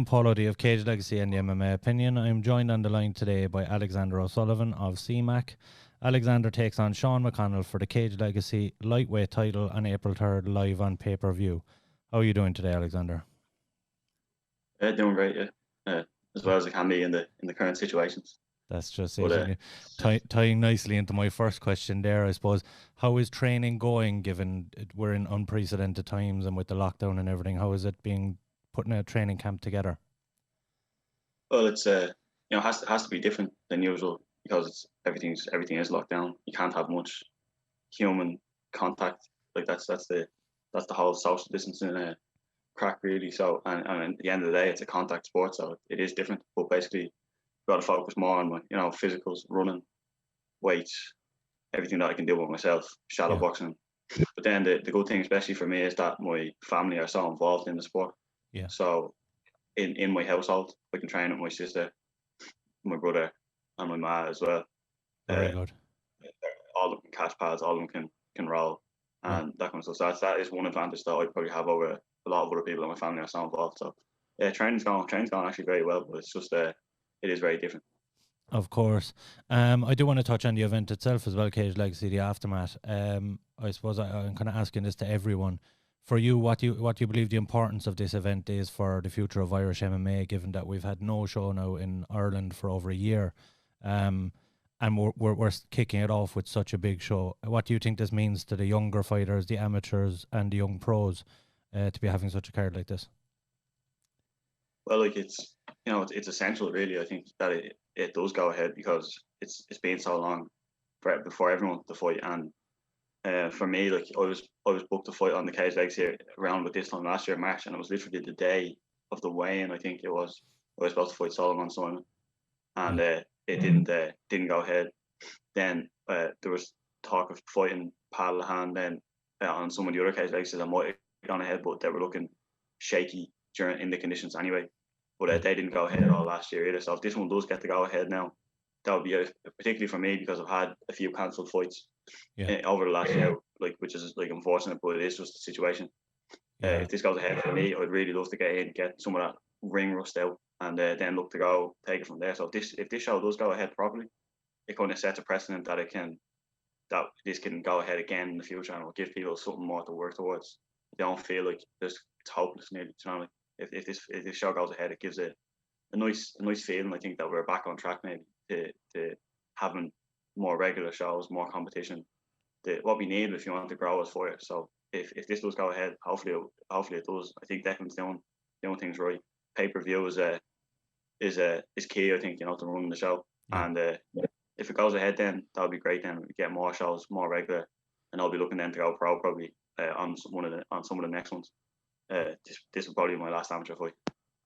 Paulo D of Cage Legacy and the MMA Opinion. I'm joined on the line today by Alexander O'Sullivan of CMAC. Alexander takes on Sean McConnell for the Cage Legacy lightweight title on April 3rd, live on pay-per-view. How are you doing today, Alexander? Doing great, yeah. As well as I can be in the current situations. That's just it. Tying nicely into my first question there, I suppose. How is training going, given we're in unprecedented times and with the lockdown and everything? How is it being putting a training camp together? Well, it's has to be different than usual because everything is locked down. You can't have much human contact. Like that's the whole social distancing crack really. So and at the end of the day, it's a contact sport, so it is different. But basically, got to focus more on my physicals, running, weights, everything that I can do with myself, shadow boxing. But then the good thing, especially for me, is that my family are so involved in the sport. Yeah. So in my household, I can train with my sister, my brother, and my ma as well. Very good. All of them can catch pads, all of them can roll, and that kind of stuff. So that is one advantage that I probably have over a lot of other people in my family are so involved. So yeah, training's going actually very well, but it's just it is very different. Of course. I do want to touch on the event itself as well, Cage Legacy, the aftermath. I suppose I'm kind of asking this to everyone. For you, what do you believe the importance of this event is for the future of Irish MMA, given that we've had no show now in Ireland for over a year, and we're kicking it off with such a big show. What do you think this means to the younger fighters, the amateurs, and the young pros to be having such a card like this? Well, like it's essential, really. I think that it does go ahead because it's been so long before everyone to fight, and for me, like I was booked to fight on the Cage Legacy around with this time last year, March, and it was literally the day of the weigh-in. I think it was. I was supposed to fight Sullivan, and it didn't go ahead. Then there was talk of fighting Palahan then on some of the other Cage Legacies that might have gone ahead, but they were looking shaky in the conditions anyway. But they didn't go ahead at all last year either. So if this one does get to go ahead now, that would be particularly for me because I've had a few cancelled fights over the last year, which is unfortunate, but it is just the situation. If this goes ahead for me, I'd really love to get in, get some of that ring rust out, and then look to go take it from there. So if this show does go ahead properly, it kind of sets a precedent that this can go ahead again in the future, and will give people something more to work towards. They don't feel like it's hopeless nearly. You know, if this show goes ahead, it gives a nice feeling. I think that we're back on track maybe to having more regular shows, more competition. What we need if you want to grow as fighters. So if this does go ahead, hopefully it does. I think Declan's doing things right. Pay-per-view is key. I think to running the show, and if it goes ahead, then that would be great. Then we get more shows, more regular, and I'll be looking then to go pro probably on some of the next ones. This will probably be my last amateur fight.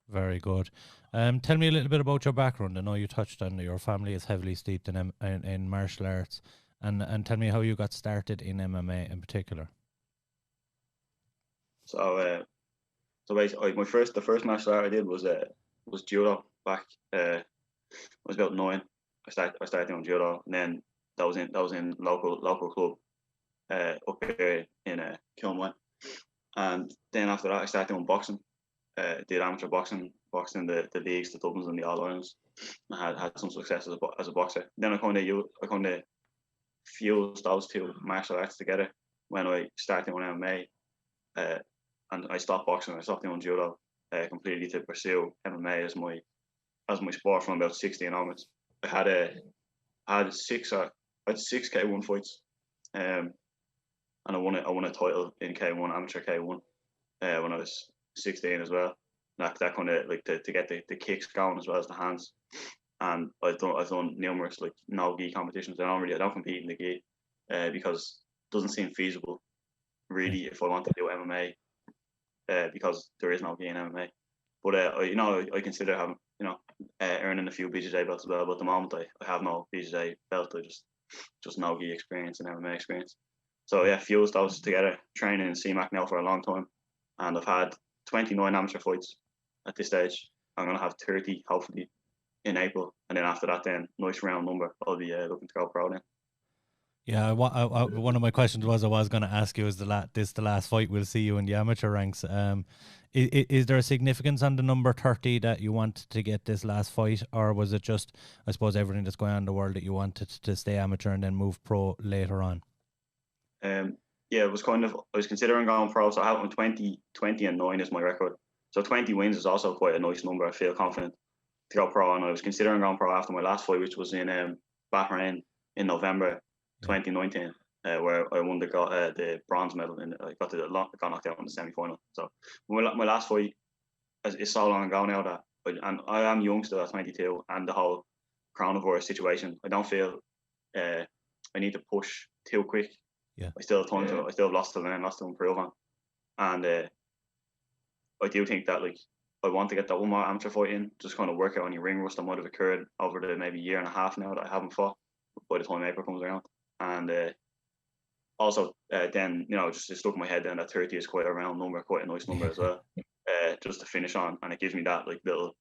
Very good. Tell me a little bit about your background. I know you touched on your family is heavily steeped in martial arts, and tell me how you got started in MMA in particular. So basically, the first martial art I did was judo back. I was about 9. I started doing judo, and then that was in local club up here in Kilmway. And then after that, I started doing boxing. Did amateur boxing the leagues, the Dublins, and the All Irelands. I had some success as a boxer. Then I kind of fused those two martial arts together when I started doing MMA, and I stopped boxing. I stopped doing judo completely to pursue MMA as my sport from about 16 onwards. I had 6 K1 fights, and I won a title in K1, amateur K1, when I was 16 as well. That kind of like to get the kicks going as well as the hands. And I've done numerous like no gi competitions. I don't compete in the gi because it doesn't seem feasible really if I want to do MMA because there is no gi in MMA. But I consider having earning a few BJJ belts as well. But at the moment I have no BJJ belt. I just no gi experience and MMA experience. So yeah, fused those together. Training in CMAC now for a long time, and I've had 29 amateur fights at this stage. I'm gonna have 30 hopefully in April, and then after that, then nice round number. I'll be looking to go pro then. Yeah, one of my questions was I was going to ask you, is the last fight we'll see you in the amateur ranks? Is there a significance on the number 30 that you wanted to get this last fight, or was it just, I suppose, everything that's going on in the world that you wanted to stay amateur and then move pro later on? Yeah, it was kind of, I was considering going pro, so I have 20 and 9 is my record. So 20 wins is also quite a nice number. I feel confident to go pro, and I was considering going pro after my last fight, which was in Bahrain in November Yeah. 2019, where I won the bronze medal, and I got knocked out in the semi-final. So my last fight is so long ago now that, and I am young still at 22, and the whole coronavirus situation, I don't feel I need to push too quick. Yeah. I still have time to. I still have lots to learn, lots to improve on, and I do think that like I want to get that one more amateur fight in, just kind of work out any ring rust that might have occurred over the maybe year and a half now that I haven't fought by the time April comes around, and also then just stuck in my head then that 30 is quite a round number, quite a nice number as well, just to finish on, and it gives me that like little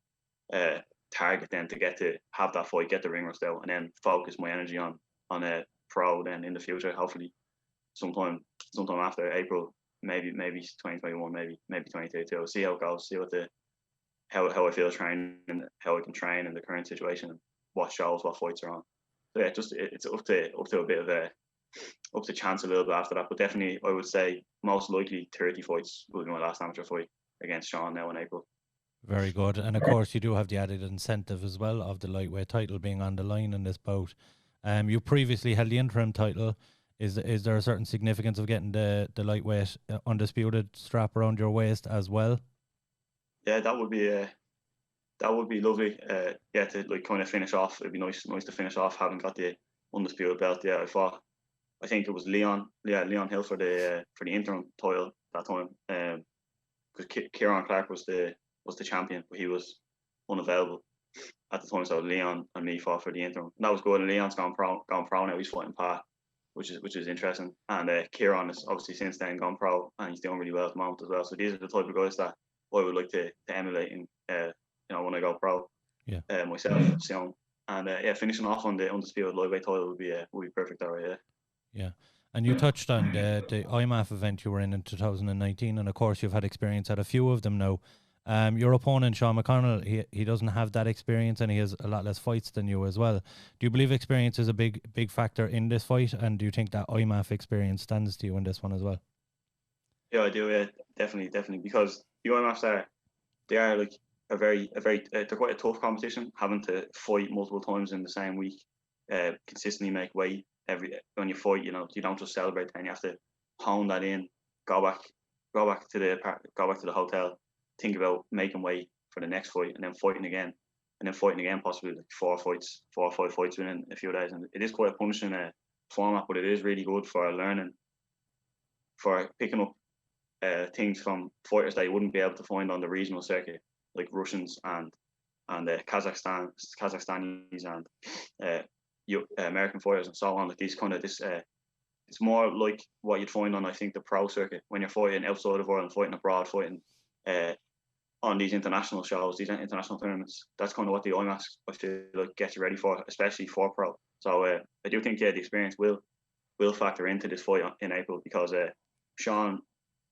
target then to get to have that fight, get the ring rust out, and then focus my energy on a pro then in the future, hopefully sometime after April, maybe 2021, maybe 2022. See how it goes. See what how I feel training and how I can train in the current situation, and what shows, what fights are on. So yeah, it's up to a bit of up to chance a little bit after that. But definitely, I would say most likely 30 fights will be my last amateur fight against Sean now in April. Very good. And of course, you do have the added incentive as well of the lightweight title being on the line in this bout. You previously held the interim title. Is there a certain significance of getting the lightweight undisputed strap around your waist as well? Yeah, that would be lovely. Yeah, to like kind of finish off. It'd be nice to finish off having got the undisputed belt. Yeah, I think it was Leon Hill for the interim title that time. Because Kieran Clark was the champion, but he was unavailable at the time. So Leon and me fought for the interim. And that was good. And Leon's gone pro now. He's fighting Pat, which is interesting. And Kieran is obviously since then gone pro, and he's doing really well at the moment as well. So these are the type of guys that I would like to emulate in when I go pro. Yeah. Myself, soon. And yeah, finishing off on the undisputed lightweight title would be perfect. Alright, yeah. Yeah. And you touched on the IMAF event you were in 2019, and of course you've had experience at a few of them now. Your opponent, Sean McConnell, he doesn't have that experience, and he has a lot less fights than you as well. Do you believe experience is a big factor in this fight, and do you think that IMAF experience stands to you in this one as well? Yeah, I do. Yeah, definitely, because the IMAFs they are like they're quite a tough competition, having to fight multiple times in the same week, consistently make weight when you fight. You don't just celebrate, and you have to hone that in, go back to the hotel, think about making weight for the next fight, and then fighting again, possibly like 4 or 5 fights within a few days. And it is quite a punishing format, but it is really good for learning, for picking up things from fighters that you wouldn't be able to find on the regional circuit, like Russians and Kazakhstanis and American fighters and so on. Like these kind of it's more like what you'd find on, I think, the pro circuit when you're fighting outside of Ireland, fighting abroad, fighting on these international shows, these international tournaments. That's kind of what the IMAX, I feel like, gets you ready for, especially for pro. So I do think the experience will factor into this fight in April, because Sean,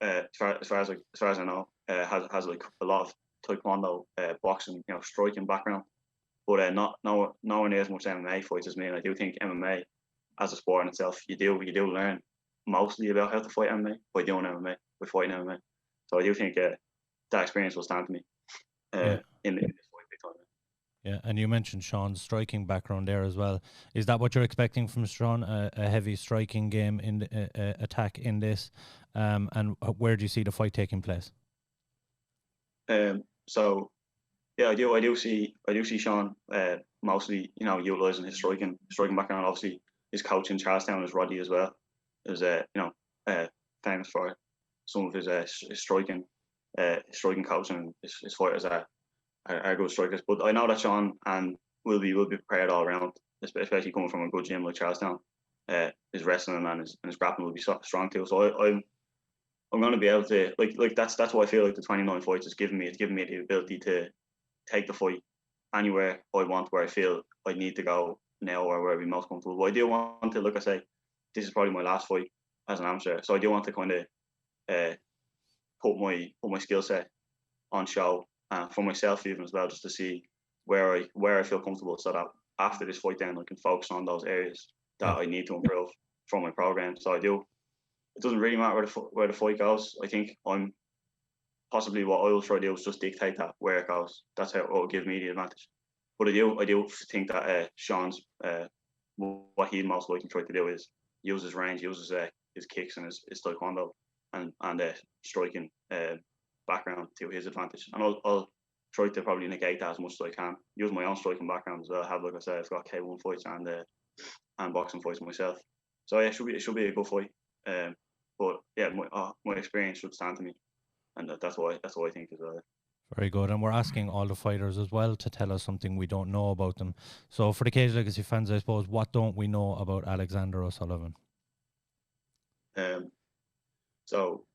as far as I know, has like a lot of taekwondo, boxing, striking background, but nowhere near as much MMA fights as me. And I do think MMA as a sport in itself, you do learn mostly about how to fight MMA by doing MMA, by fighting MMA. So I do think that experience will stand to me in this fight big time. Yeah, and you mentioned Sean's striking background there as well. Is that what you're expecting from Sean? A heavy striking game in the, attack in this, and where do you see the fight taking place? So yeah, I do see Sean mostly utilising his striking background. Obviously, his coach in Charlestown is Roddy as well. Is famous for some of his striking coaching, and his fighters are good strikers. But I know that Sean will be prepared all around, especially coming from a good gym like Charlestown. His wrestling and his grappling will be strong too. So I'm going to be able to like that's why I feel like the 29 fights is giving me the ability to take the fight anywhere I want, where I feel I need to go now, or where I'd be most comfortable. But I do want to, like I say, this is probably my last fight as an amateur. So I do want to kind of put my skill set on show for myself even as well, just to see where I feel comfortable, so that after this fight then I can focus on those areas that I need to improve from my program. So I do. It doesn't really matter where the fight goes. I think I'm possibly what I will try to do is just dictate that where it goes. That's how it will give me the advantage. But I do think that Sean's what he'd most likely try to do is use his range, uses his kicks and his taekwondo and striking background to his advantage. And I'll try to probably negate that as much as I can. Use my own striking background as well. I have, like I said, I've got K1 fights and boxing fights myself. So yeah, it should be a good fight. But yeah, my experience should stand to me, and that's what I think as well. Very good. And we're asking all the fighters as well to tell us something we don't know about them. So for the Cage Legacy fans, I suppose, what don't we know about Alexander O'Sullivan? So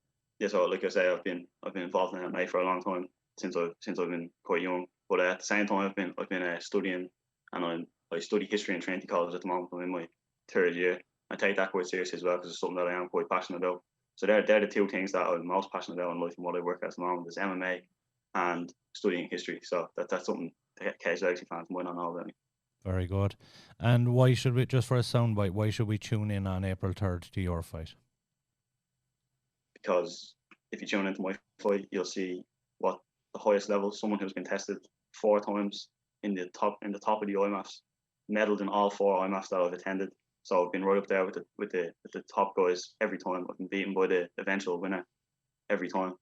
like I say, I've been involved in MMA for a long time since I've been quite young. But at the same time, I've been studying, and I study history in Trinity College at the moment. I'm in my 3rd year. I take that quite seriously as well, because it's something that I am quite passionate about. So they're the two things that I'm most passionate about in life and what I work at the moment is MMA and studying history. So that's something the Cage Legacy fans might not know about me. Very good. And why should we, just for a soundbite, why should we tune in on April 3rd to your fight? Because if you tune into my fight, you'll see what the highest level, someone who's been tested 4 times in the top of the IMAFs, medalled in all 4 IMAFs that I've attended. So I've been right up there with the top guys every time. I've been beaten by the eventual winner every time.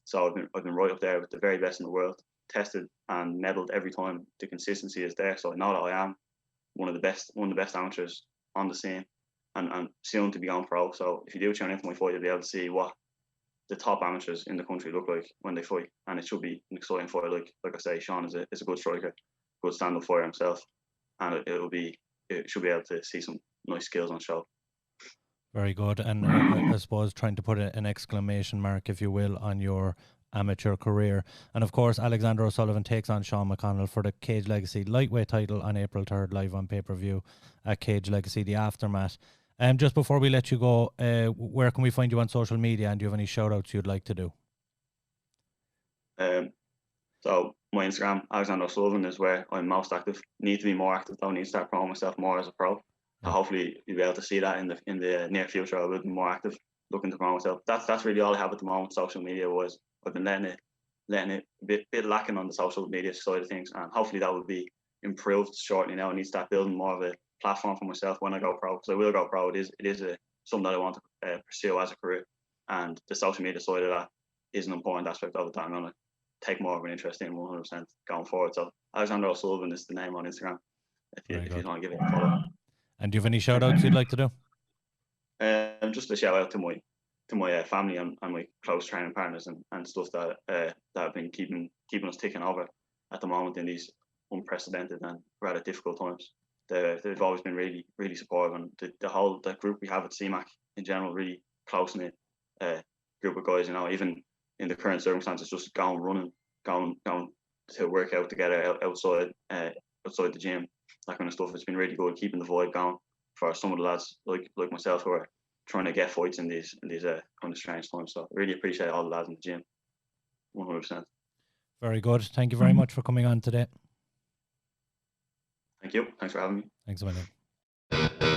So I've been right up there with the very best in the world, tested and medalled every time. The consistency is there, so I know that I am one of the best amateurs on the scene, and soon to be going pro. So if you do tune into my fight, you'll be able to see what the top amateurs in the country look like when they fight, and it should be an exciting fight. Like I say, Sean is a good striker, good stand-up fighter himself, and it should be able to see some nice skills on show. Very good. And I suppose trying to put an exclamation mark, if you will, on your amateur career. And of course, Alexander O'Sullivan takes on Sean McConnell for the Cage Legacy lightweight title on April 3rd, live on pay-per-view at Cage Legacy, the Aftermath. Just before we let you go, where can we find you on social media, and do you have any shout-outs you'd like to do? So my Instagram, Alexander Sullivan, is where I'm most active. Need to be more active though. Need to start promoting myself more as a pro. Hopefully you'll be able to see that in the near future. I will be more active, looking to promote myself. That's really all I have at the moment. Social media was, I've been letting it a bit lacking on the social media side of things, and hopefully that will be improved shortly. Now I need to start building more of a platform for myself when I go pro, because I will go pro. It is something that I want to pursue as a career, and the social media side of that is an important aspect of it that I'm going to take more of an interest in 100% going forward. So Alexander O'Sullivan is the name on Instagram if you want to give it a follow. And do you have any shout outs you'd like to do? Just a shout out to my family and my close training partners and stuff that have been keeping us ticking over at the moment in these unprecedented and rather difficult times. They've always been really, really supportive, and the group we have at CMAC in general, really close knit group of guys. You know, even in the current circumstances, just going to work out together outside the gym, that kind of stuff. It's been really good keeping the vibe going for some of the lads like myself who are trying to get fights in these kind of strange times. So really appreciate all the lads in the gym, 100%. Very good. Thank you very much for coming on today. Thank you. Thanks for having me. Thanks a million.